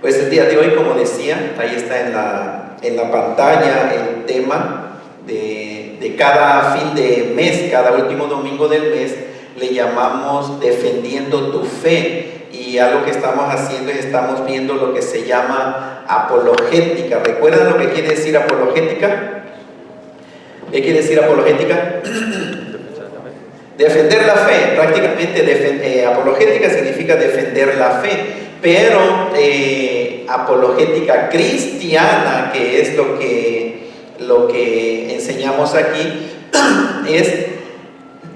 Pues el día de hoy, como decía, ahí está en la pantalla el tema de cada fin de mes, cada último domingo del mes, le llamamos defendiendo tu fe. Y algo que estamos haciendo es estamos viendo lo que se llama apologética. ¿Recuerdan lo que quiere decir apologética? ¿Qué quiere decir apologética? Defender la fe. Prácticamente apologética significa defender la fe. Pero apologética cristiana, que es lo que enseñamos aquí, es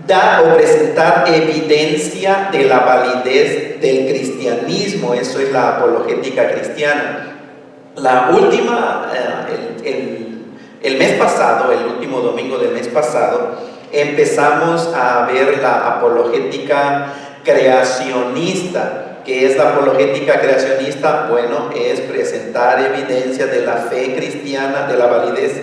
dar o presentar evidencia de la validez del cristianismo. Eso es la apologética cristiana. La última, el mes pasado, el último domingo del mes pasado, empezamos a ver la apologética creacionista. ¿Qué es la apologética creacionista? Bueno, es presentar evidencia de la fe cristiana, de la validez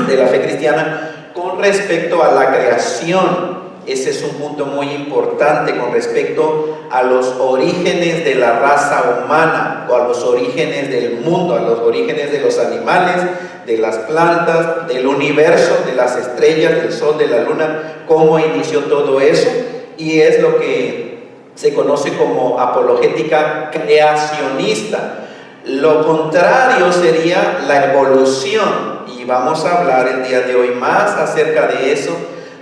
de la fe cristiana con respecto a la creación. Ese es un punto muy importante con respecto a los orígenes de la raza humana, o a los orígenes del mundo, a los orígenes de los animales, de las plantas, del universo, de las estrellas, del sol, de la luna, cómo inició todo eso, y es lo que se conoce como apologética creacionista. Lo contrario sería la evolución, y vamos a hablar el día de hoy más acerca de eso.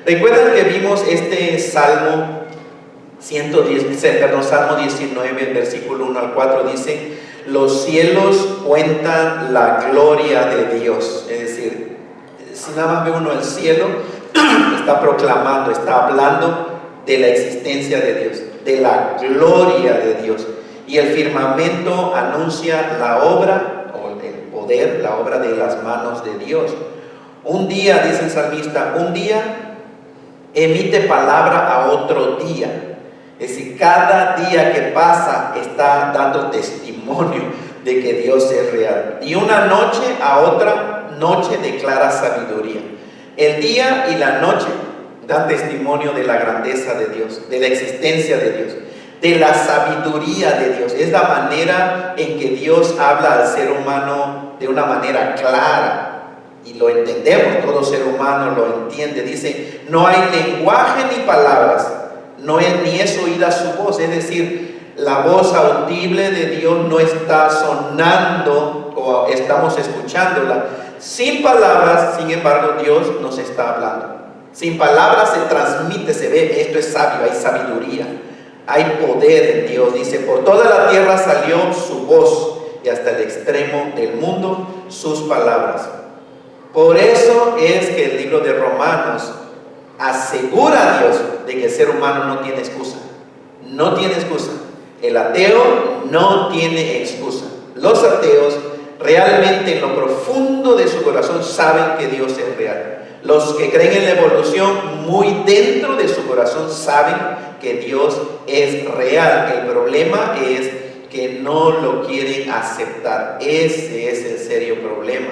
¿Recuerdan que vimos este Salmo 19, versículo 1 al 4? Dice: los cielos cuentan la gloria de Dios. Es decir, si nada más ve uno el cielo, está proclamando, está hablando de la existencia de Dios, de la gloria de Dios. Y el firmamento anuncia la obra, o el poder, la obra de las manos de Dios. Un día, dice el salmista, un día emite palabra a otro día. Es decir, cada día que pasa está dando testimonio de que Dios es real. Y una noche a otra noche declara sabiduría. El día y la noche dan testimonio de la grandeza de Dios, de la existencia de Dios, de la sabiduría de Dios. Es la manera en que Dios habla al ser humano de una manera clara. Y lo entendemos, todo ser humano lo entiende. Dice: no hay lenguaje ni palabras, ni es oída su voz. Es decir, la voz audible de Dios no está sonando o estamos escuchándola. Sin palabras, sin embargo, Dios nos está hablando. Sin palabras se transmite, se ve, esto es sabio, hay sabiduría, hay poder en Dios. Dice: por toda la tierra salió su voz, y hasta el extremo del mundo sus palabras. Por eso es que el libro de Romanos asegura a Dios de que el ser humano no tiene excusa. No tiene excusa. El ateo no tiene excusa. Los ateos realmente en lo profundo de su corazón saben que Dios es real. Los que creen en la evolución, muy dentro de su corazón saben que Dios es real. El problema es que no lo quieren aceptar. Ese es el serio problema.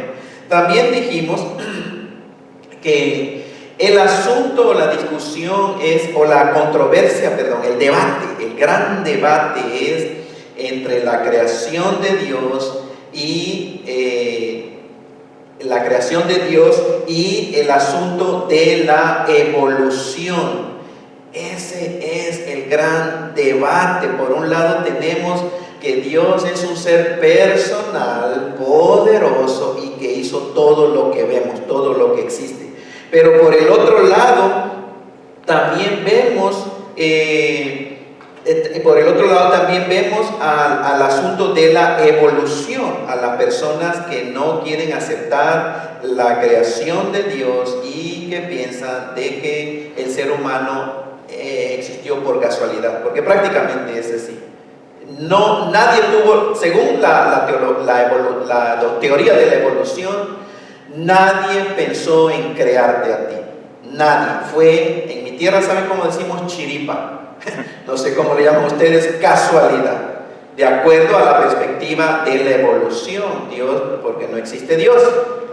También dijimos que el asunto, la discusión o la controversia, el debate, el gran debate es entre la creación de Dios y el asunto de la evolución. Ese es el gran debate. Por un lado tenemos que Dios es un ser personal, poderoso, y que hizo todo lo que vemos, todo lo que existe. Pero por el otro lado también vemos al asunto de la evolución, a las personas que no quieren aceptar la creación de Dios y que piensan de que el ser humano existió por casualidad, porque prácticamente es así. No, nadie tuvo, según la teoría de la evolución, nadie pensó en crearte a ti. Nadie. Fue, en mi tierra, ¿saben cómo decimos? Chiripa. No sé cómo le llaman ustedes, casualidad. De acuerdo a la perspectiva de la evolución. Dios, porque no existe Dios,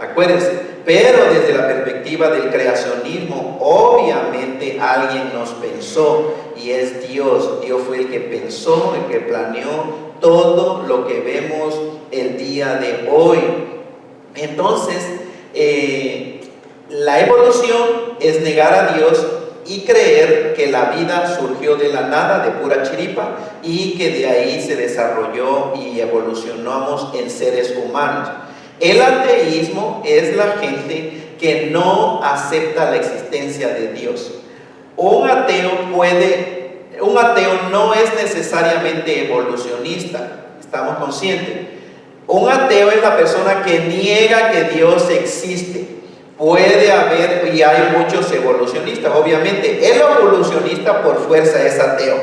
acuérdense. Pero desde la perspectiva del creacionismo, obviamente alguien nos pensó, y y es Dios. Dios fue el que pensó, el que planeó todo lo que vemos el día de hoy. Entonces, la evolución es negar a Dios y creer que la vida surgió de la nada, de pura chiripa, y que de ahí se desarrolló y evolucionamos en seres humanos. El ateísmo es la gente que no acepta la existencia de Dios. Un ateo no es necesariamente evolucionista, estamos conscientes. Un ateo es la persona que niega que Dios existe. Puede haber, y hay muchos evolucionistas, obviamente. El evolucionista por fuerza es ateo,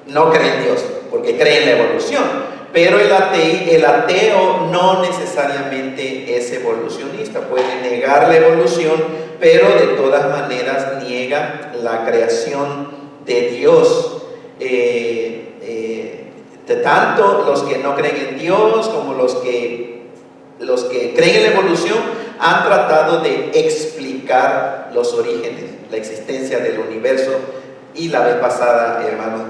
no cree en Dios, porque cree en la evolución. Pero el ateo no necesariamente es evolucionista, puede negar la evolución, pero de todas maneras niega la creación de Dios. Tanto los que no creen en Dios como los que creen en la evolución han tratado de explicar los orígenes, la existencia del universo. Y la vez pasada, hermanos,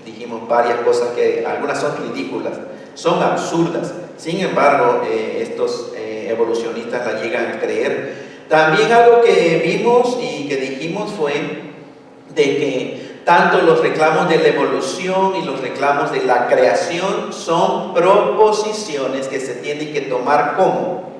dijimos varias cosas que algunas son ridículas, son absurdas. Sin embargo, estos evolucionistas la llegan a creer. También algo que vimos y que dijimos fue de que tanto los reclamos de la evolución y los reclamos de la creación son proposiciones que se tienen que tomar como,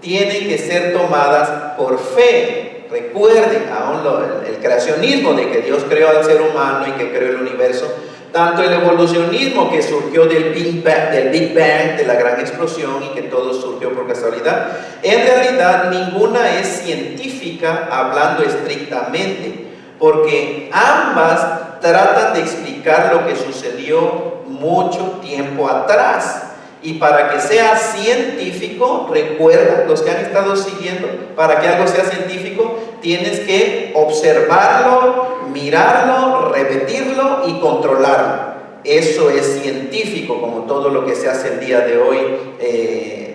tienen que ser tomadas por fe. Recuerden aún el creacionismo de que Dios creó al ser humano y que creó el universo, tanto el evolucionismo que surgió del Big Bang, de la gran explosión, y que todo surgió por casualidad. En realidad ninguna es científica hablando estrictamente, porque ambas tratan de explicar lo que sucedió mucho tiempo atrás. Y para que sea científico, recuerda, los que han estado siguiendo, para que algo sea científico, tienes que observarlo, mirarlo, repetirlo y controlarlo. Eso es científico, como todo lo que se hace el día de hoy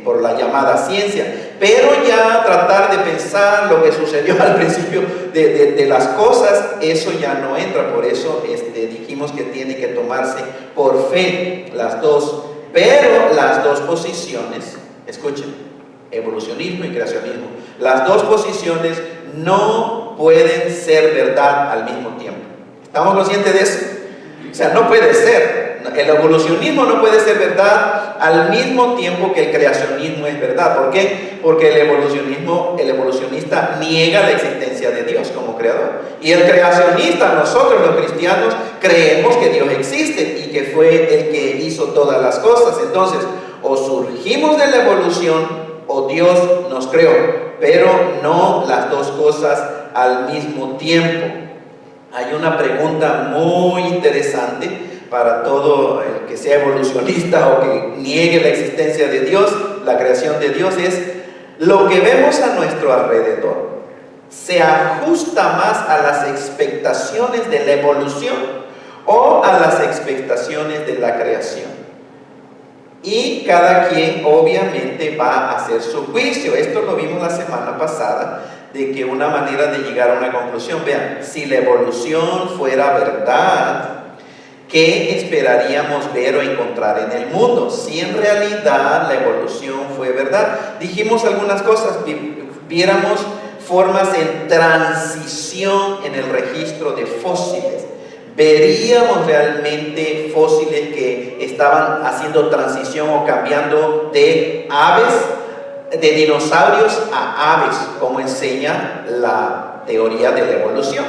por la llamada ciencia. Pero ya tratar de pensar lo que sucedió al principio de las cosas, eso ya no entra. Por eso dijimos que tiene que tomarse por fe las dos. Pero las dos posiciones, escuchen, evolucionismo y creacionismo, las dos posiciones no pueden ser verdad al mismo tiempo. ¿Estamos conscientes de eso? O sea, no puede ser. El evolucionismo no puede ser verdad al mismo tiempo que el creacionismo es verdad. ¿Por qué? Porque el evolucionista niega la existencia de Dios como creador. Y el creacionista, nosotros los cristianos, creemos que Dios existe y que fue el que hizo todas las cosas. Entonces, o surgimos de la evolución o Dios nos creó, pero no las dos cosas al mismo tiempo. Hay una pregunta muy interesante para todo el que sea evolucionista o que niegue la existencia de Dios, la creación de Dios, es: ¿lo que vemos a nuestro alrededor se ajusta más a las expectaciones de la evolución o a las expectaciones de la creación? Y cada quien obviamente va a hacer su juicio. Esto lo vimos la semana pasada, de que una manera de llegar a una conclusión, vean, si la evolución fuera verdad, ¿qué esperaríamos ver o encontrar en el mundo? Si en realidad la evolución fue verdad. Dijimos algunas cosas, viéramos formas en transición en el registro de fósiles. Veríamos realmente fósiles que estaban haciendo transición o cambiando de aves, de dinosaurios a aves, como enseña la teoría de la evolución.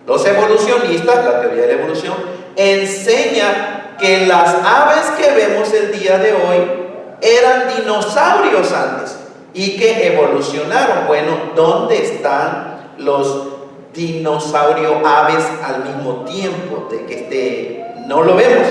Los evolucionistas, la teoría de la evolución, enseña que las aves que vemos el día de hoy eran dinosaurios antes y que evolucionaron. Bueno, ¿dónde están los dinosaurio aves al mismo tiempo? De que no lo vemos.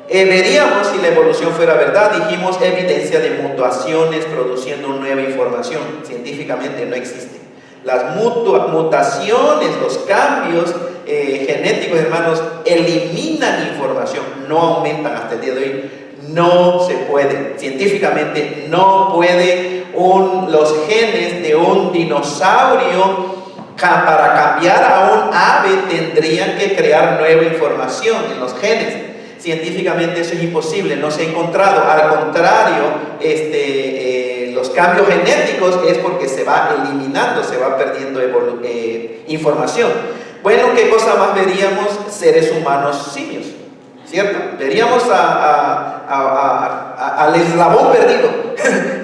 Veríamos, si la evolución fuera verdad, dijimos, evidencia de mutaciones produciendo nueva información. Científicamente no existe. Las mutaciones, los cambios genéticos, hermanos, eliminan información, no aumentan hasta el día de hoy. No se puede, científicamente no puede los genes de un dinosaurio Para cambiar a un ave tendrían que crear nueva información en los genes. Científicamente eso es imposible, no se ha encontrado. Al contrario, los cambios genéticos es porque se va eliminando, se va perdiendo información. Bueno, ¿qué cosa más veríamos? Seres humanos simios, ¿cierto? Veríamos al eslabón perdido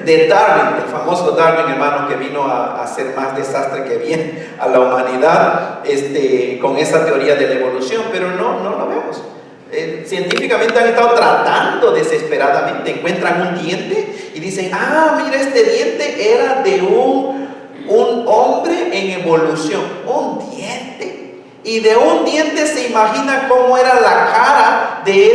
de Darwin, el famoso Darwin, hermano, que vino a hacer más desastre que bien a la humanidad con esa teoría de la evolución, pero no lo vemos. Científicamente han estado tratando desesperadamente, encuentran un diente y dicen, mira, este diente era de un hombre en evolución, un diente, y de un diente se imagina cómo era la cara de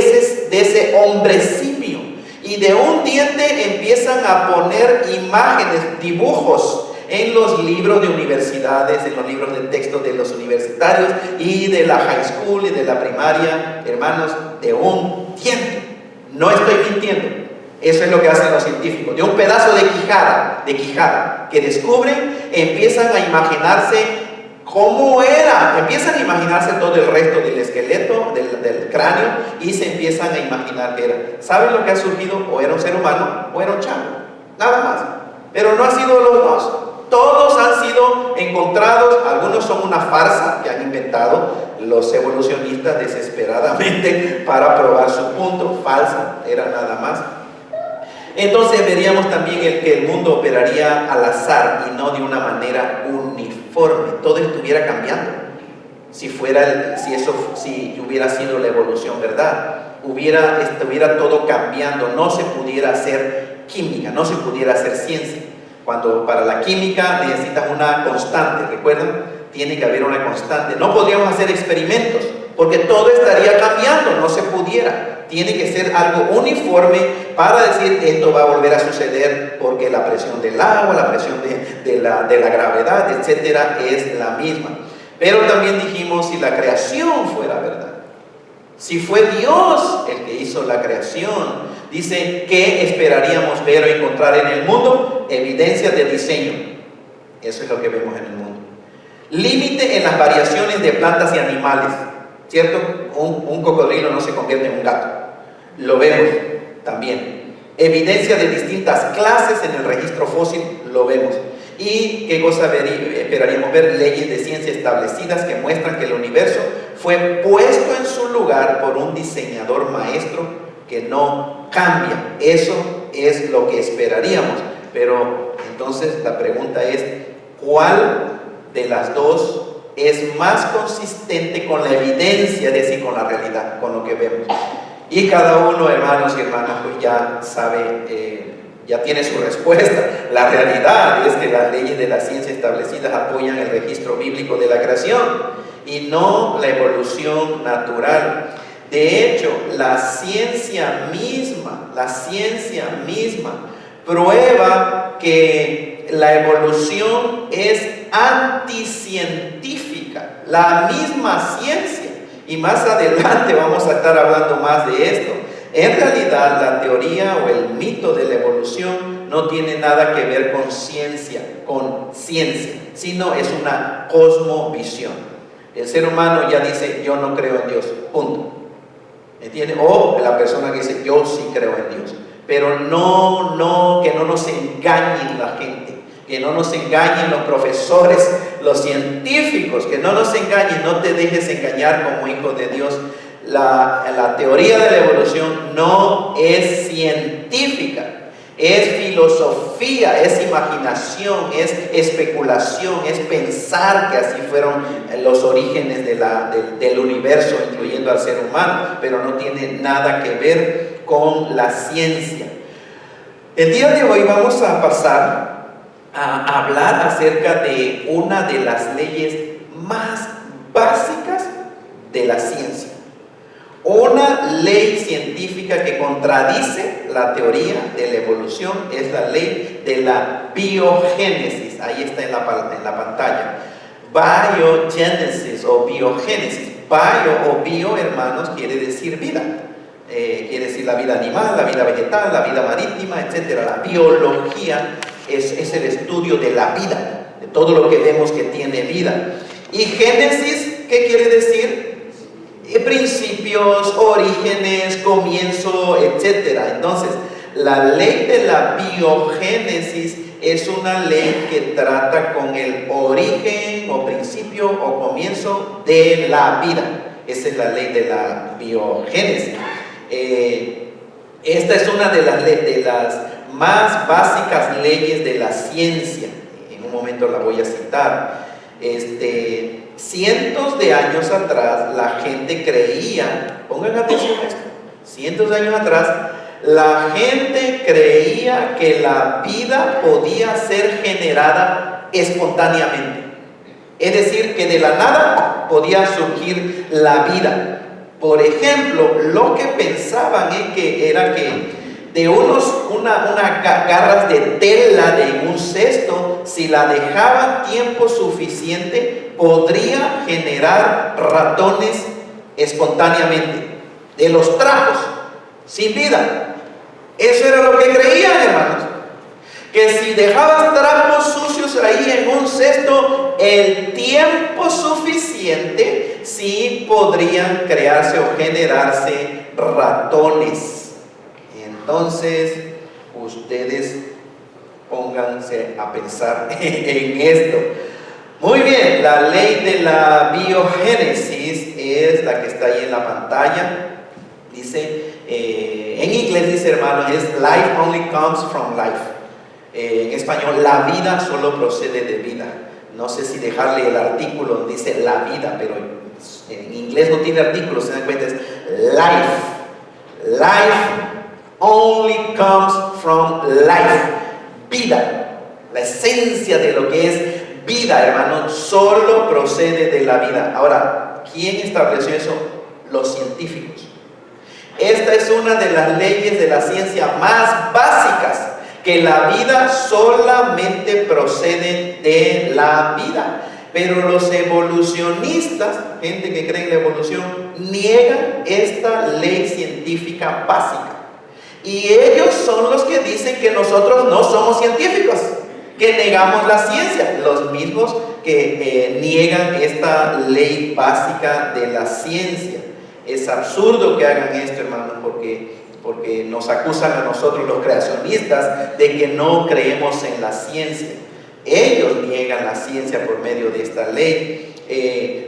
ese hombre simio, y de un diente empiezan a poner imágenes, dibujos en los libros de universidades, en los libros de texto de los universitarios y de la high school y de la primaria, hermanos, de un diente. No estoy mintiendo. Eso es lo que hacen los científicos. De un pedazo de quijada que descubren, empiezan a imaginarse cómo era, empiezan a imaginarse todo el resto del esqueleto, del cráneo, y se empiezan a imaginar que era. ¿Saben lo que ha surgido? O era un ser humano o era un chango, nada más. Pero no ha sido los dos. Todos han sido encontrados, algunos son una farsa que han inventado los evolucionistas desesperadamente para probar su punto. Falsa, era nada más. Entonces veríamos también que el mundo operaría al azar y no de una manera uniforme. Todo estuviera cambiando. Si hubiera sido la evolución, ¿verdad? Estuviera todo cambiando. No se pudiera hacer química, no se pudiera hacer ciencia. Cuando para la química necesitas una constante, ¿recuerdan? Tiene que haber una constante. No podríamos hacer experimentos porque todo estaría cambiando, no se pudiera. Tiene que ser algo uniforme para decir esto va a volver a suceder porque la presión del agua, la presión de la gravedad, etcétera, es la misma. Pero también dijimos, si la creación fuera verdad, si fue Dios el que hizo la creación, dice, ¿qué esperaríamos ver o encontrar en el mundo? Evidencias de diseño. Eso es lo que vemos en el mundo. Límite en las variaciones de plantas y animales, ¿cierto? Un cocodrilo no se convierte en un gato. Lo vemos también. Evidencia de distintas clases en el registro fósil, lo vemos. ¿Y qué cosa esperaríamos ver? Leyes de ciencia establecidas que muestran que el universo fue puesto en su lugar por un diseñador maestro que no cambia. Eso es lo que esperaríamos. Pero entonces la pregunta es, ¿cuál de las dos es más consistente con la evidencia, es decir, con la realidad, con lo que vemos? Y cada uno, hermanos y hermanas, pues ya sabe, ya tiene su respuesta. La realidad es que las leyes de la ciencia establecidas apoyan el registro bíblico de la creación y no la evolución natural. De hecho, la ciencia misma prueba que la evolución es anticientífica, la misma ciencia. Y más adelante vamos a estar hablando más de esto. En realidad, la teoría o el mito de la evolución no tiene nada que ver con ciencia, sino es una cosmovisión. El ser humano ya dice, yo no creo en Dios, punto. ¿Entiende? O la persona que dice, yo sí creo en Dios. Pero que no nos engañen la gente, que no nos engañen los profesores, los científicos, que no nos engañen, no te dejes engañar como hijo de Dios. La teoría de la evolución no es científica, es filosofía, es imaginación, es especulación, es pensar que así fueron los orígenes del universo, incluyendo al ser humano, pero no tiene nada que ver con la ciencia. El día de hoy vamos a pasar a hablar acerca de una de las leyes más básicas de la ciencia. Una ley científica que contradice la teoría de la evolución es la ley de la biogénesis. Ahí está en la pantalla. Biogénesis o biogénesis. Bio o bio, hermanos, quiere decir vida. Quiere decir la vida animal, la vida vegetal, la vida marítima, etc. La biología es el estudio de la vida. de todo lo que vemos que tiene vida. Y Génesis, ¿qué quiere decir? Principios, orígenes, comienzo, etc. Entonces, la ley de la biogénesis es una ley que trata con el origen o principio o comienzo de la vida. Esa es la ley de la biogénesis. Esta es una de las más básicas leyes de la ciencia. En un momento la voy a citar. Cientos de años atrás la gente creía, pongan atención a esto, cientos de años atrás la gente creía que la vida podía ser generada espontáneamente. Es decir, que de la nada podía surgir la vida. Por ejemplo, lo que pensaban era que de unas garras de tela de un cesto, si la dejaban tiempo suficiente, podría generar ratones espontáneamente, de los trapos, sin vida. Eso era lo que creían, hermanos. Que si dejabas trapos sucios ahí en un cesto, el tiempo suficiente, sí podrían crearse o generarse ratones. Entonces, ustedes pónganse a pensar en esto. Muy bien, la ley de la biogénesis es la que está ahí en la pantalla. Dice, en inglés dice, hermano, es life only comes from life. En español, la vida solo procede de vida. No sé si dejarle el artículo donde dice la vida, pero en inglés no tiene artículo, se dan cuenta, es life. Life only comes from life. Vida, la esencia de lo que es vida, hermano, solo procede de la vida. Ahora, ¿quién estableció eso? Los científicos. Esta es una de las leyes de la ciencia más básicas, que la vida solamente procede de la vida. Pero los evolucionistas, gente que cree en la evolución, niegan esta ley científica básica. Y ellos son los que dicen que nosotros no somos científicos, que negamos la ciencia, los mismos que niegan esta ley básica de la ciencia. Es absurdo que hagan esto, hermanos, porque nos acusan a nosotros los creacionistas de que no creemos en la ciencia. Ellos niegan la ciencia por medio de esta ley.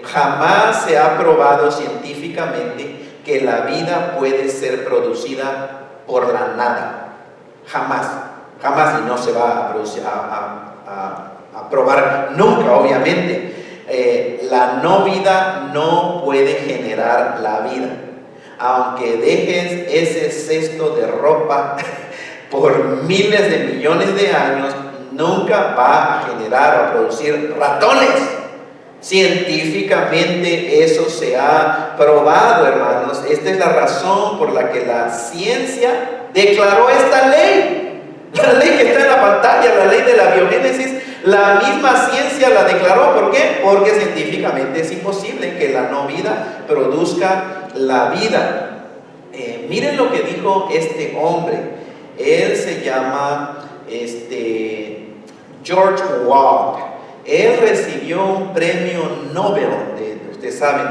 Jamás se ha probado científicamente que la vida puede ser producida por la nada. Jamás, jamás, y no se va a producir, a probar nunca, obviamente. La no vida no puede generar la vida. Aunque dejes ese cesto de ropa por miles de millones de años, nunca va a generar o a producir ratones. Científicamente eso se ha probado, hermanos. Esta es la razón por la que la ciencia declaró esta ley. La ley que está en la pantalla, la ley de la biogénesis, la misma ciencia la declaró. ¿Por qué? Porque científicamente es imposible que la no vida produzca la vida. Miren lo que dijo este hombre. Él se llama George Watt. Él recibió un premio Nobel. Ustedes saben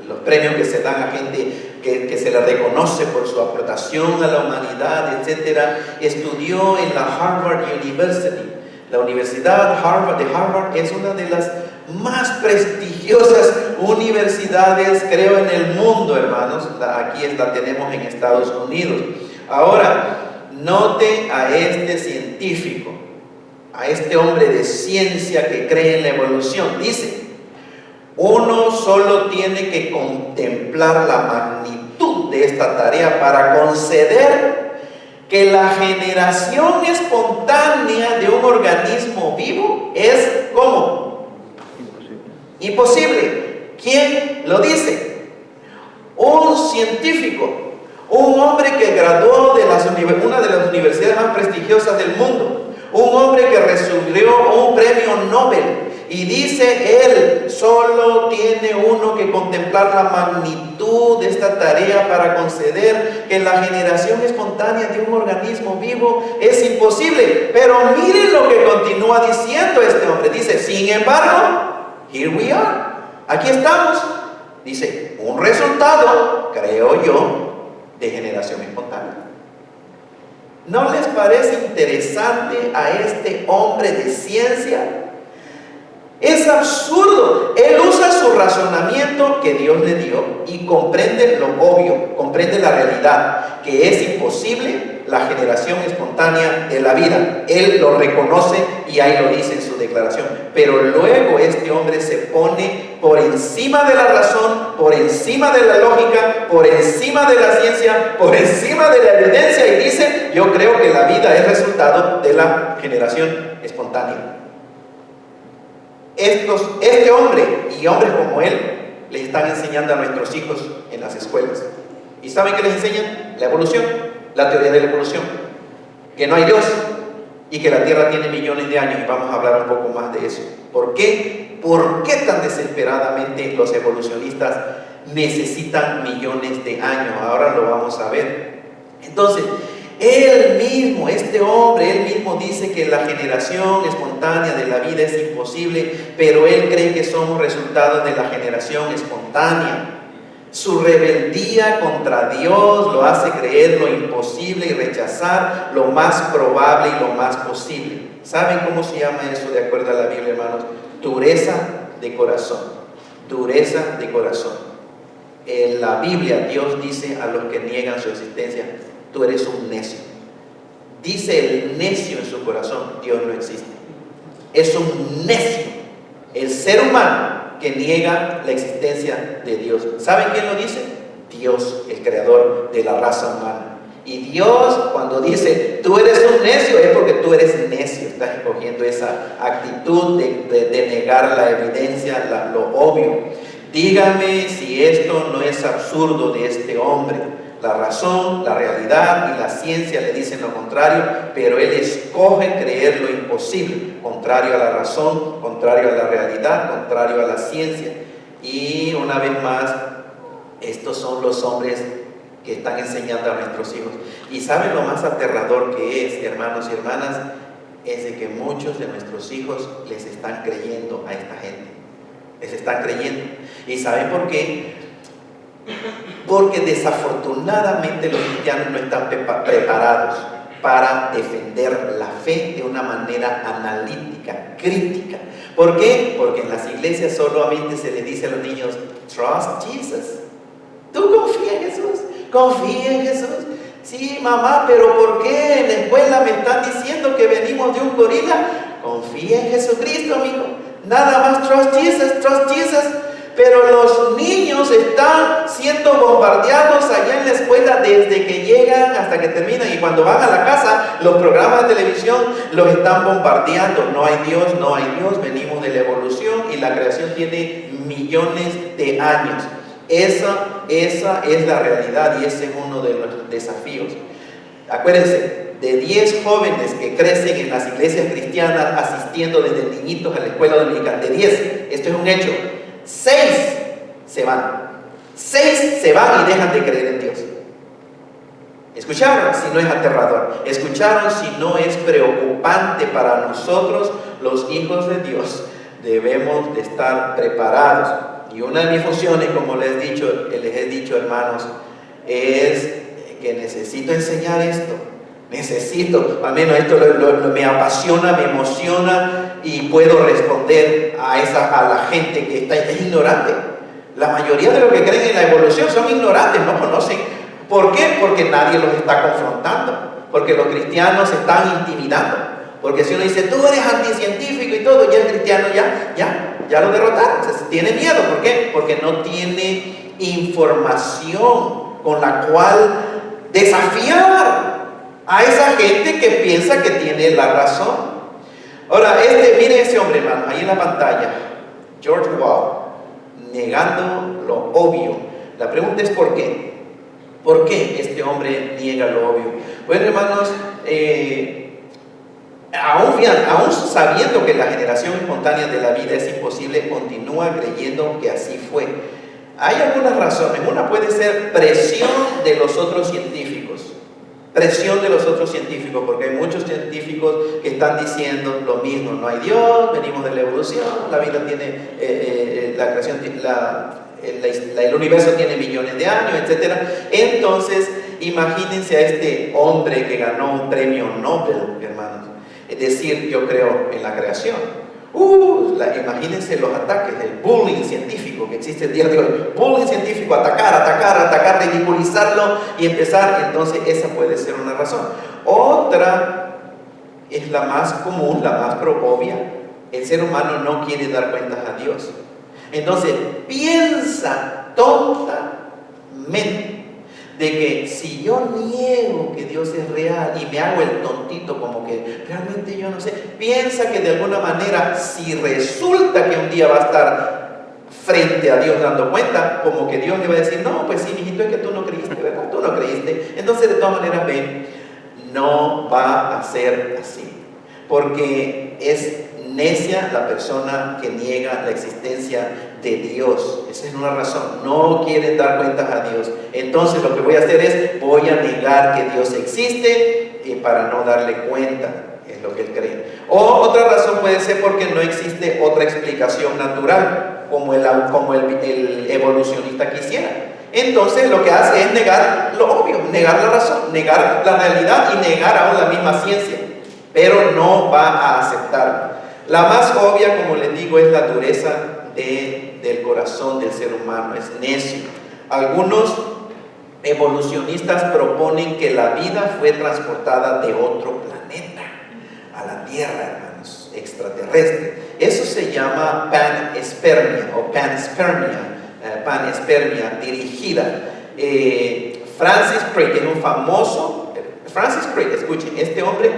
los premios que se dan a gente que se le reconoce por su aportación a la humanidad, etc. Estudió en la Harvard University. La Universidad de Harvard es una de las más prestigiosas universidades, creo, en el mundo, hermanos. Aquí la tenemos en Estados Unidos. Ahora, noten a este científico, a este hombre de ciencia que cree en la evolución. Dice, uno solo tiene que contemplar la magnitud de esta tarea para conceder que la generación espontánea de un organismo vivo es, ¿cómo? Imposible. ¿Quién lo dice? Un científico, un hombre que graduó de una de las universidades más prestigiosas del mundo, un hombre que recibió un premio Nobel, Y dice él, solo tiene uno que contemplar la magnitud de esta tarea para conceder que la generación espontánea de un organismo vivo es imposible. Pero miren lo que continúa diciendo este hombre. Dice, sin embargo, here we are. Aquí estamos. Dice, un resultado, creo yo, de generación espontánea. ¿No les parece interesante a este hombre de ciencia? Es absurdo. Él usa su razonamiento que Dios le dio y comprende lo obvio, comprende la realidad, que es imposible la generación espontánea de la vida. Él lo reconoce y ahí lo dice en su declaración. Pero luego este hombre se pone por encima de la razón, por encima de la lógica, por encima de la ciencia, por encima de la evidencia y dice, yo creo que la vida es resultado de la generación espontánea. Este hombre y hombres como él les están enseñando a nuestros hijos en las escuelas. ¿Y saben qué les enseñan? La evolución, la teoría de la evolución, que no hay Dios y que la Tierra tiene millones de años, y vamos a hablar un poco más de eso. ¿Por qué? ¿Por qué tan desesperadamente los evolucionistas necesitan millones de años? Ahora lo vamos a ver. Entonces, él mismo, este hombre, él mismo dice que la generación espontánea de la vida es imposible, pero él cree que somos resultados de la generación espontánea. Su rebeldía contra Dios lo hace creer lo imposible y rechazar lo más probable y lo más posible. ¿Saben cómo se llama eso de acuerdo a la Biblia, hermanos? Dureza de corazón. Dureza de corazón. En la Biblia Dios dice a los que niegan su existencia, tú eres un necio. Dice el necio en su corazón, Dios no existe. Es un necio el ser humano que niega la existencia de Dios. ¿Saben quién lo dice? Dios, el creador de la raza humana. Y Dios, cuando dice, tú eres un necio, es porque tú eres necio. Estás escogiendo esa actitud de negar la evidencia, lo obvio. Dígame si esto no es absurdo de este hombre. La razón, la realidad y la ciencia le dicen lo contrario, pero él escoge creer lo imposible, contrario a la razón, contrario a la realidad, contrario a la ciencia. Y una vez más, estos son los hombres que están enseñando a nuestros hijos. Y ¿saben lo más aterrador que es, hermanos y hermanas? Es de que muchos de nuestros hijos les están creyendo a esta gente. Les están creyendo. ¿Y saben por qué? Porque desafortunadamente los cristianos no están preparados para defender la fe de una manera analítica, crítica. ¿Por qué? Porque en las iglesias solamente se les dice a los niños, trust Jesus. ¿Tú confía en Jesús? ¿Confía en Jesús? Sí, mamá, pero ¿por qué en la escuela me están diciendo que venimos de un gorila? Confía en Jesucristo, amigo. Nada más trust Jesus, trust Jesus. Pero los niños están siendo bombardeados allá en la escuela desde que llegan hasta que terminan. Y cuando van a la casa, los programas de televisión los están bombardeando. No hay Dios, no hay Dios, venimos de la evolución y la creación tiene millones de años. Esa es la realidad y ese es uno de los desafíos. Acuérdense, de 10 jóvenes que crecen en las iglesias cristianas asistiendo desde niñitos a la escuela dominical, de 10, esto es un hecho, 6 se van. 6 se van y dejan de creer en Dios. ¿Escucharon? Si no es aterrador. ¿Escucharon? Si no es preocupante para nosotros, los hijos de Dios. Debemos de estar preparados. Y una de mis funciones, como les he dicho, hermanos, es que necesito enseñar esto. Necesito, al menos esto me apasiona, me emociona y puedo responder a la gente que es ignorante. La mayoría de los que creen en la evolución son ignorantes, no conocen. ¿Por qué? Porque nadie los está confrontando, porque los cristianos se están intimidando. Porque si uno dice, tú eres anticientífico y todo, ya el cristiano ya lo derrotaron, tiene miedo. ¿Por qué? Porque no tiene información con la cual desafiar a esa gente que piensa que tiene la razón. Ahora, miren ese hombre, hermano, ahí en la pantalla, George Wall, negando lo obvio. La pregunta es ¿por qué? ¿Por qué este hombre niega lo obvio? Bueno, hermanos, aún sabiendo que la generación espontánea de la vida es imposible, continúa creyendo que así fue. Hay algunas razones. Una puede ser presión de los otros científicos. Presión de los otros científicos, porque hay muchos científicos que están diciendo lo mismo: no hay Dios, venimos de la evolución, la vida tiene, la creación, el universo tiene millones de años, etc. Entonces, imagínense a este hombre que ganó un premio Nobel, hermanos, es decir, yo creo en la creación. Imagínense los ataques, el bullying científico que existe el día de hoy. Bullying científico, atacar, ridiculizarlo y empezar. Entonces esa puede ser una razón. Otra es la más común, la más obvia. El ser humano no quiere dar cuentas a Dios. Entonces piensa tontamente de que si yo niego que Dios es real y me hago el tontito como que realmente yo no sé, piensa que de alguna manera, si resulta que un día va a estar frente a Dios dando cuenta, como que Dios le va a decir: no, pues sí, mijito, es que tú no creíste, ¿verdad? Tú no creíste. Entonces, de todas maneras, ven, no va a ser así, porque es necia la persona que niega la existencia de Dios. Esa es una razón. No quieren dar cuentas a Dios. Entonces lo que voy a hacer es, voy a negar que Dios existe para no darle cuenta. Es lo que él cree. O otra razón puede ser porque no existe otra explicación natural, como el evolucionista quisiera. Entonces lo que hace es negar lo obvio, negar la razón, negar la realidad y negar aún la misma ciencia, pero no va a aceptarlo. La más obvia, como les digo, es la dureza del corazón del ser humano, es necio. Algunos evolucionistas proponen que la vida fue transportada de otro planeta a la Tierra, hermanos, extraterrestre. Eso se llama panspermia o panspermia dirigida. Francis Crick es un famoso, Francis Crick, escuchen, este hombre,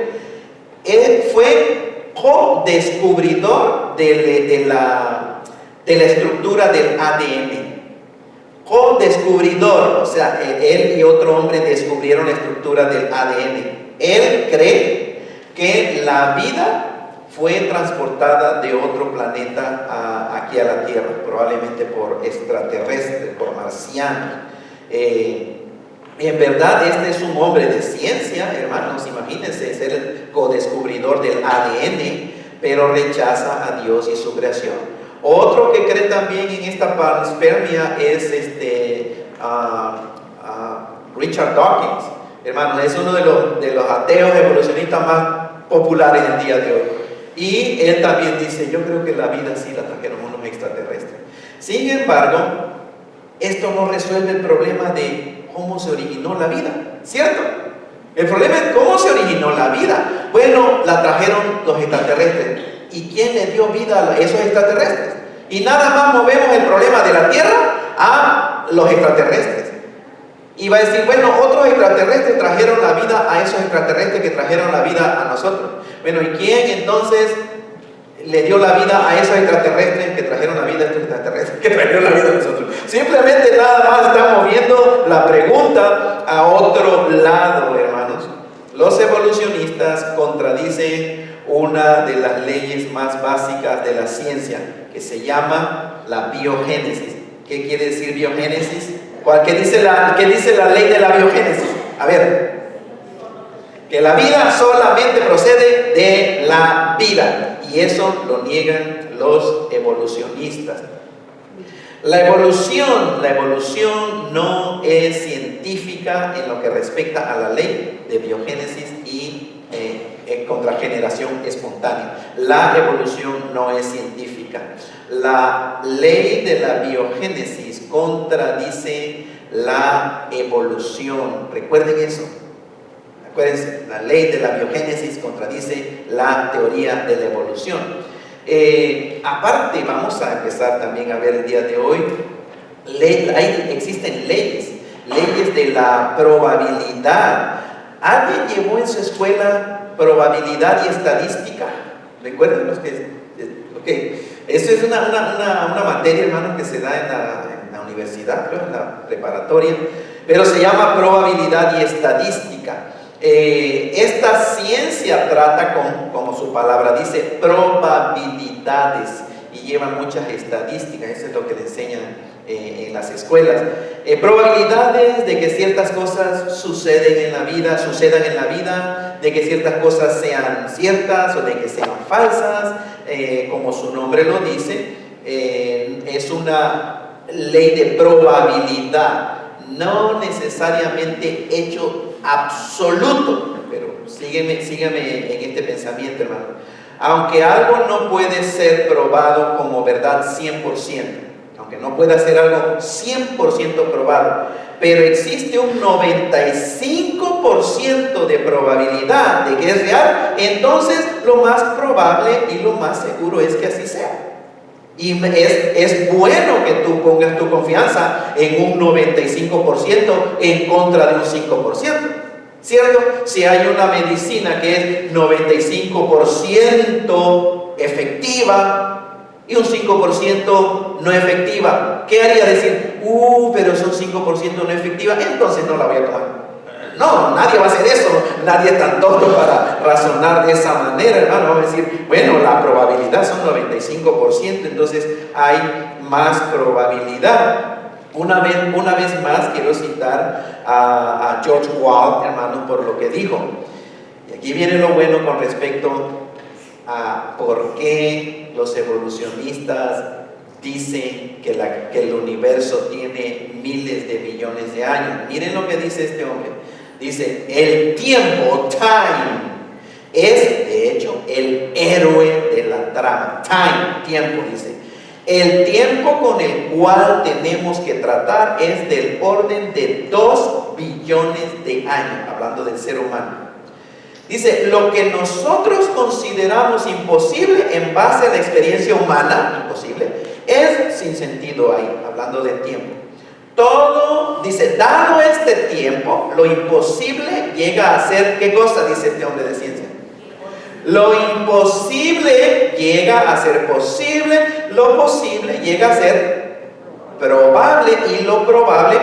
él fue co-descubridor de la estructura del ADN. Co-descubridor, o sea, él y otro hombre descubrieron la estructura del ADN. Él cree que la vida fue transportada de otro planeta aquí a la Tierra, probablemente por extraterrestres, por marcianos. En verdad, este es un hombre de ciencia, hermanos. Imagínense ser el co-descubridor del ADN, pero rechaza a Dios y su creación. Otro que cree también en esta panspermia es Richard Dawkins. Hermanos, es uno de los ateos evolucionistas más populares del día de hoy. Y él también dice: yo creo que la vida sí la trajeron unos extraterrestres. Sin embargo, esto no resuelve el problema de cómo se originó la vida, ¿cierto? El problema es cómo se originó la vida. Bueno, la trajeron los extraterrestres. ¿Y quién le dio vida a esos extraterrestres? Y nada más movemos el problema de la Tierra a los extraterrestres. Y va a decir: bueno, otros extraterrestres trajeron la vida a esos extraterrestres que trajeron la vida a nosotros. Bueno, ¿y quién entonces le dio la vida a esos extraterrestres que trajeron la vida a estos extraterrestres que trajeron la vida a nosotros? Simplemente nada más estamos moviendo la pregunta a otro lado, hermanos. Los evolucionistas contradicen una de las leyes más básicas de la ciencia, que se llama la biogénesis. ¿Qué quiere decir biogénesis? ¿Qué dice la ley de la biogénesis? A ver, que la vida solamente procede de la vida, y eso lo niegan los evolucionistas. La evolución no es científica en lo que respecta a la ley de biogénesis y contra generación espontánea. La evolución no es científica. La ley de la biogénesis contradice la evolución. Recuerden eso. Acuérdense, la ley de la biogénesis contradice la teoría de la evolución. Aparte, vamos a empezar también a ver el día de hoy, existen leyes de la probabilidad. ¿Alguien llevó en su escuela probabilidad y estadística? ¿Recuerdan los que? Okay. Eso es una materia, hermanos, que se da en la universidad, creo, en la preparatoria, pero se llama probabilidad y estadística. Esta ciencia trata como su palabra dice, probabilidades, y lleva muchas estadísticas. Eso es lo que le enseñan en las escuelas. Probabilidades de que ciertas cosas sucedan en la vida, de que ciertas cosas sean ciertas o de que sean falsas, como su nombre lo dice. Es una ley de probabilidad, no necesariamente hecho absoluto, pero sígueme en este pensamiento, hermano. Aunque algo no puede ser probado como verdad 100%, aunque no pueda ser algo 100% probado, pero existe un 95% de probabilidad de que es real, entonces lo más probable y lo más seguro es que así sea. Y es bueno que tú pongas tu confianza en un 95% en contra de un 5%, ¿cierto? Si hay una medicina que es 95% efectiva y un 5% no efectiva, ¿qué haría decir? Pero son 5% no efectiva, entonces no la voy a tomar. No, nadie va a hacer eso, nadie es tan tonto para razonar de esa manera, hermano. Vamos a decir, bueno, la probabilidad son 95%, entonces hay más probabilidad. Una vez más quiero citar a George Wald, hermano, por lo que dijo. Y aquí viene lo bueno con respecto a por qué los evolucionistas dicen que el universo tiene miles de millones de años. Miren lo que dice este hombre. Dice, el tiempo, time, es de hecho el héroe de la trama. Time, tiempo, dice. El tiempo con el cual tenemos que tratar es del orden de 2 billones de años, hablando del ser humano. Dice, lo que nosotros consideramos imposible en base a la experiencia humana, imposible, es sin sentido ahí, hablando del tiempo. Todo, dice, dado este tiempo, lo imposible llega a ser, ¿qué cosa? Dice este hombre de ciencia. Lo imposible llega a ser posible, lo posible llega a ser probable y lo probable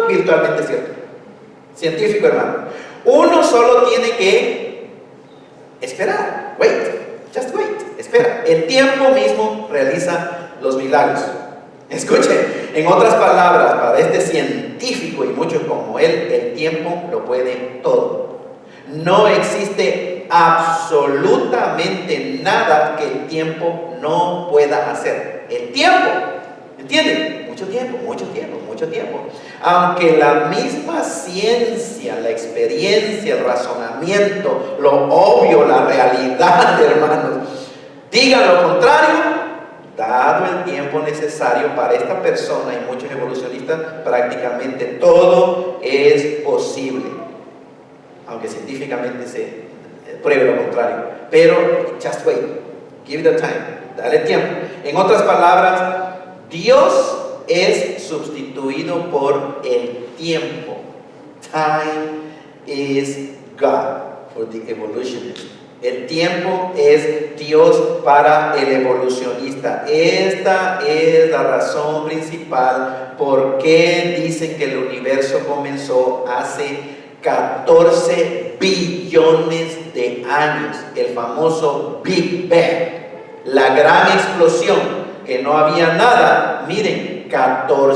virtualmente cierto. Científico, hermano. Uno solo tiene que esperar. Just wait, espera. El tiempo mismo realiza los milagros. Escuchen, en otras palabras, para este científico y muchos como él, el tiempo lo puede todo. No existe absolutamente nada que el tiempo no pueda hacer. El tiempo, ¿entienden? Mucho tiempo. Aunque la misma ciencia, la experiencia, el razonamiento, lo obvio, la realidad, hermanos, digan lo contrario, dado el tiempo necesario para esta persona y muchos evolucionistas, prácticamente todo es posible. Aunque científicamente se pruebe lo contrario. Pero, just wait, give it a time, dale tiempo. En otras palabras, Dios es sustituido por el tiempo. Time is God for the evolutionist. El tiempo es Dios para el evolucionista. Esta es la razón principal por qué dicen que el universo comenzó hace 14 billones de años, el famoso Big Bang, la gran explosión, que no había nada. Miren, 14